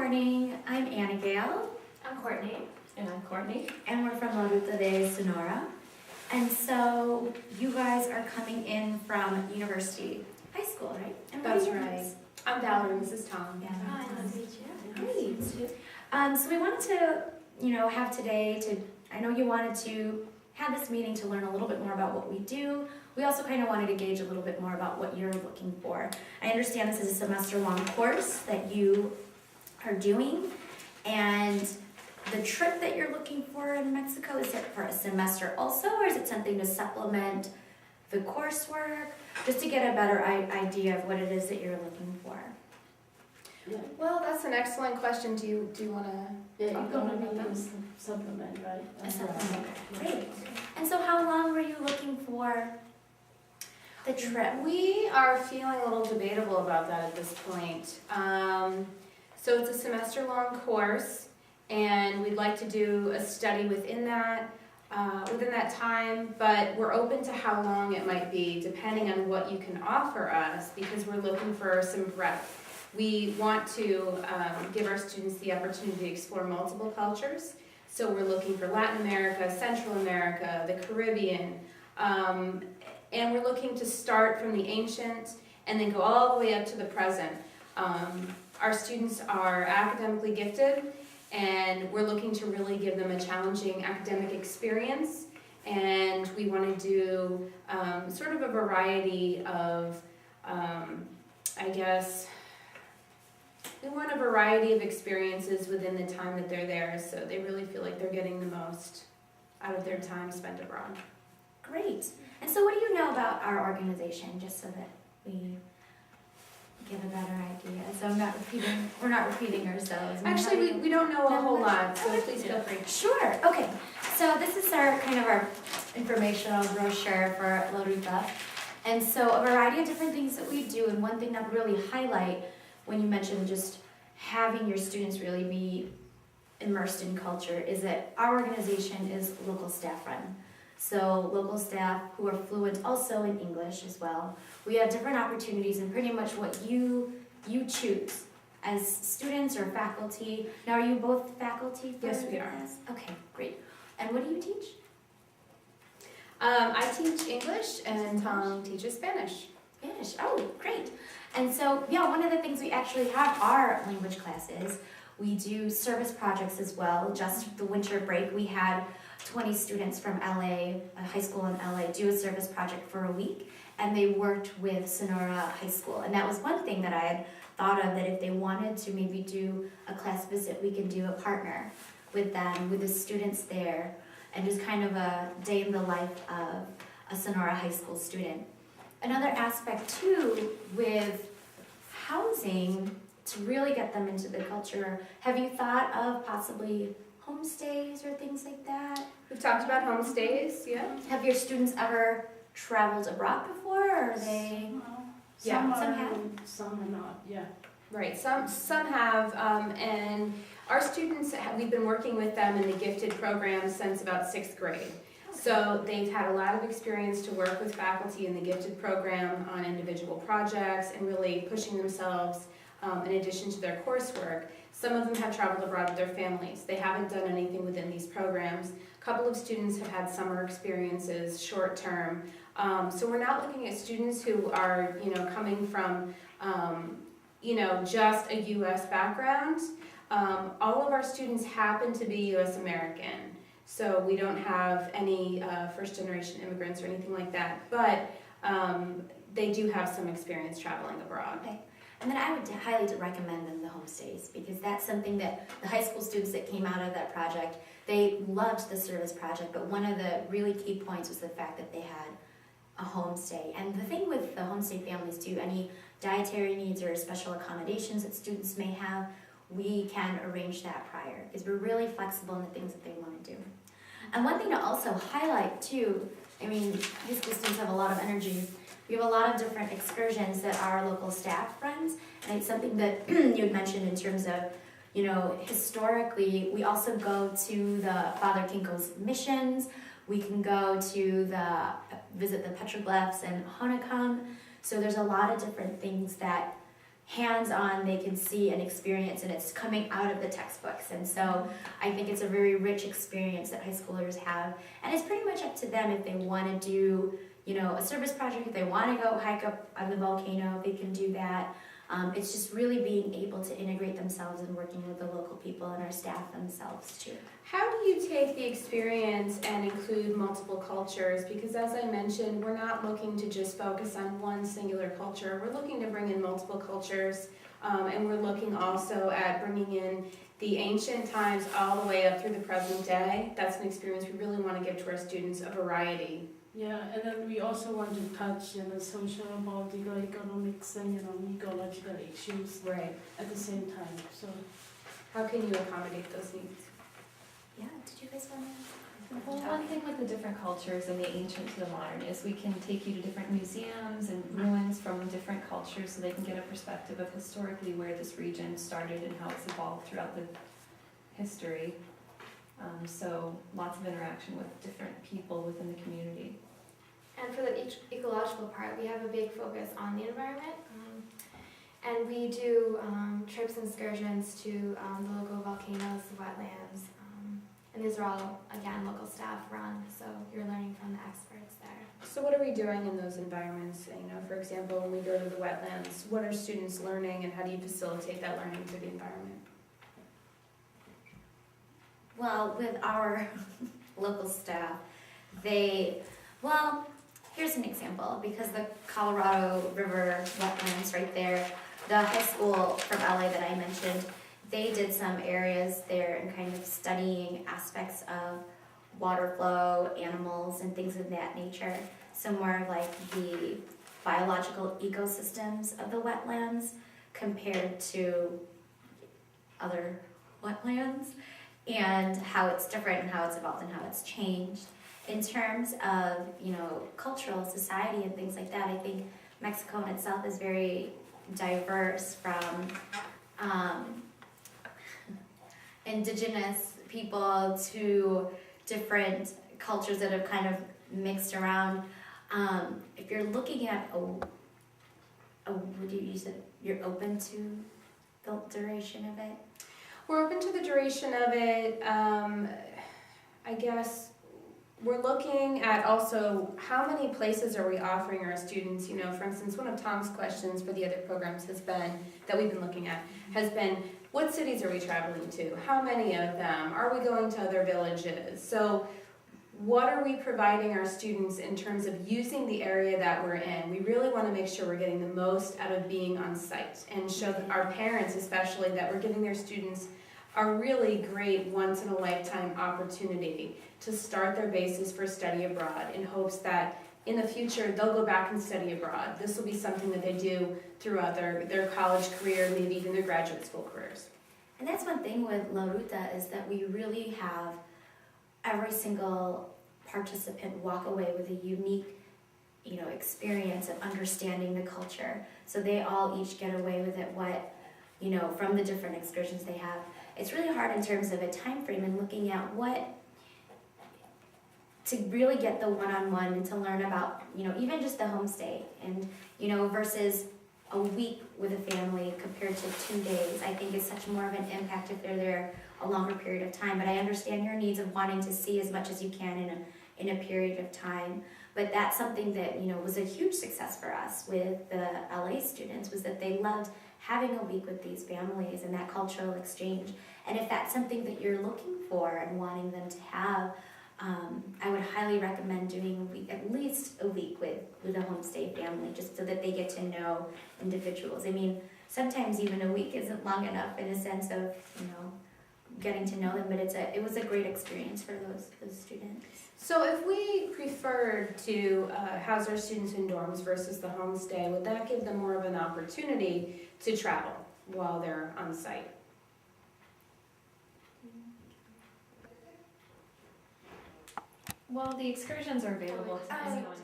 morning. I'm Anna Gale. I'm Courtney. And I'm Courtney. And we're from La Ruta de Sonora. And so you guys are coming in from University High School, right? And what That's are your right. names? I'm Valerie, Mrs. Tom. Yeah, Hi, that's nice to awesome. meet you. Great. So we wanted to, have today I know you wanted to have this meeting to learn a little bit more about what we do. We also kind of wanted to gauge a little bit more about what you're looking for. I understand this is a semester-long course that you are doing, and the trip that you're looking for in Mexico, is it for a semester also, or is it something to supplement the coursework? Just to get a better idea of what it is that you're looking for. Yeah, Well, that's an excellent question. Do you want to you're talk gonna about be that? using supplement, right? A supplement. Great. And so how long were you looking for the trip? We are feeling a little debatable about that at this point. So it's a semester-long course, and we'd like to do a study within that time, but we're open to how long it might be, depending on what you can offer us, because we're looking for some breadth. We want to give our students the opportunity to explore multiple cultures. So we're looking for Latin America, Central America, the Caribbean, and we're looking to start from the ancient and then go all the way up to the present. Our students are academically gifted, and we're looking to really give them a challenging academic experience. And we want to do sort of a variety of, we want a variety of experiences within the time that they're there, so they really feel like they're getting the most out of their time spent abroad. Great. And so what do you know about our organization, just so that we get a better idea? So we're not repeating ourselves. Actually, we don't know a whole lot, so Okay. please feel free. Sure, okay. So this is our informational brochure for La Ruta. And so a variety of different things that we do, and one thing that we really highlight when you mentioned just having your students really be immersed in culture is that our organization is local staff run. So local staff who are fluent also in English as well. We have different opportunities and pretty much what you choose as students or faculty. Now, are you both faculty for Yes, we the are. class? Okay, great. And what do you teach? I teach English, and Tom teaches Spanish. Spanish. Oh, great. And so, yeah, one of the things we actually have are language classes. We do service projects as well. Just the winter break, we had 20 students from LA, a high school in LA, do a service project for a week, and they worked with Sonora High School. And that was one thing that I had thought of, that if they wanted to maybe do a class visit, we can do a partner with them, with the students there, and just kind of a day in the life of a Sonora High School student. Another aspect too with housing, to really get them into the culture, have you thought of possibly homestays or things like that? We've talked about homestays, yeah. Have your students ever traveled abroad before, or are they? Yeah, some have. Some are not, yeah. Right, some have, and our students, we've been working with them in the gifted program since about 6th grade. So they've had a lot of experience to work with faculty in the gifted program on individual projects and really pushing themselves in addition to their coursework. Some of them have traveled abroad with their families. They haven't done anything within these programs. A couple of students have had summer experiences, short term. So we're not looking at students who are, coming from, just a U.S. background. All of our students happen to be U.S. American. So we don't have any first-generation immigrants or anything like that, but they do have some experience traveling abroad. Okay. And then I would highly recommend them the homestays, because that's something that the high school students that came out of that project, they loved the service project, but one of the really key points was the fact that they had a homestay. And the thing with the homestay families too, any dietary needs or special accommodations that students may have, we can arrange that prior, because we're really flexible in the things that they want to do. And one thing to also highlight too, high school students have a lot of energy. We have a lot of different excursions that our local staff runs, and it's something that you had mentioned in terms of, historically, we also go to the Father Kinko's missions. We can go to visit the petroglyphs and Honeycomb. So there's a lot of different things that hands-on, they can see and experience, and it's coming out of the textbooks. And so I think it's a very rich experience that high schoolers have, and it's pretty much up to them if they want to do, a service project, if they want to go hike up on the volcano, they can do that. It's just really being able to integrate themselves and working with the local people and our staff themselves too. How do you take the experience and include multiple cultures? Because as I mentioned, we're not looking to just focus on one singular culture. We're looking to bring in multiple cultures, and we're looking also at bringing in the ancient times all the way up through the present day. That's an experience we really want to give to our students, a variety. Yeah, and then we also want to touch, social, political, economics, and, ecological issues Right. at the same time, so. How can you accommodate those needs? Yeah, did you guys want to? Well, one thing with the different cultures and the ancient to the modern is we can take you to different museums and ruins from different cultures so they can get a perspective of historically where this region started and how it's evolved throughout the history. So lots of interaction with different people within the community. And for the ecological part, we have a big focus on the environment. And we do trips and excursions to the local volcanoes, the wetlands. And these are all, again, local staff run, so you're learning from the experts there. So what are we doing in those environments? For example, when we go to the wetlands, what are students learning and how do you facilitate that learning through the environment? Well, with our local staff, here's an example, because the Colorado River wetlands right there, the high school from LA that I mentioned, they did some areas there and kind of studying aspects of water flow, animals, and things of that nature. So more like the biological ecosystems of the wetlands compared to other wetlands, and how it's different and how it's evolved and how it's changed. In terms of, cultural society and things like that, I think Mexico in itself is very diverse, from indigenous people to different cultures that have kind of mixed around. If you're looking at you're open to the duration of it? We're open to the duration of it. I guess we're looking at also how many places are we offering our students. For instance, one of Tom's questions for the other programs that we've been looking at has been, what cities are we traveling to? How many of them? Are we going to other villages? So what are we providing our students in terms of using the area that we're in? We really want to make sure we're getting the most out of being on site and show our parents especially that we're giving their students a really great once-in-a-lifetime opportunity to start their basis for study abroad in hopes that in the future they'll go back and study abroad. This will be something that they do throughout their college career, maybe even their graduate school careers. And that's one thing with La Ruta, is that we really have every single participant walk away with a unique, experience of understanding the culture. So they all each get away with it from the different excursions they have. It's really hard in terms of a time frame and looking at to really get the one-on-one and to learn about, even just the homestay and, versus a week with a family compared to 2 days. I think it's such more of an impact if they're there a longer period of time. But I understand your needs of wanting to see as much as you can in a period of time. But that's something that, was a huge success for us with the LA students, was that they loved having a week with these families and that cultural exchange. And if that's something that you're looking for and wanting them to have, I would highly recommend doing at least a week with a homestay family, just so that they get to know individuals. I mean, sometimes even a week isn't long enough in a sense of, getting to know them, but it was a great experience for those students. So if we preferred to house our students in dorms versus the homestay, would that give them more of an opportunity to travel while they're on site? Well, the excursions are available to Oh, anyone.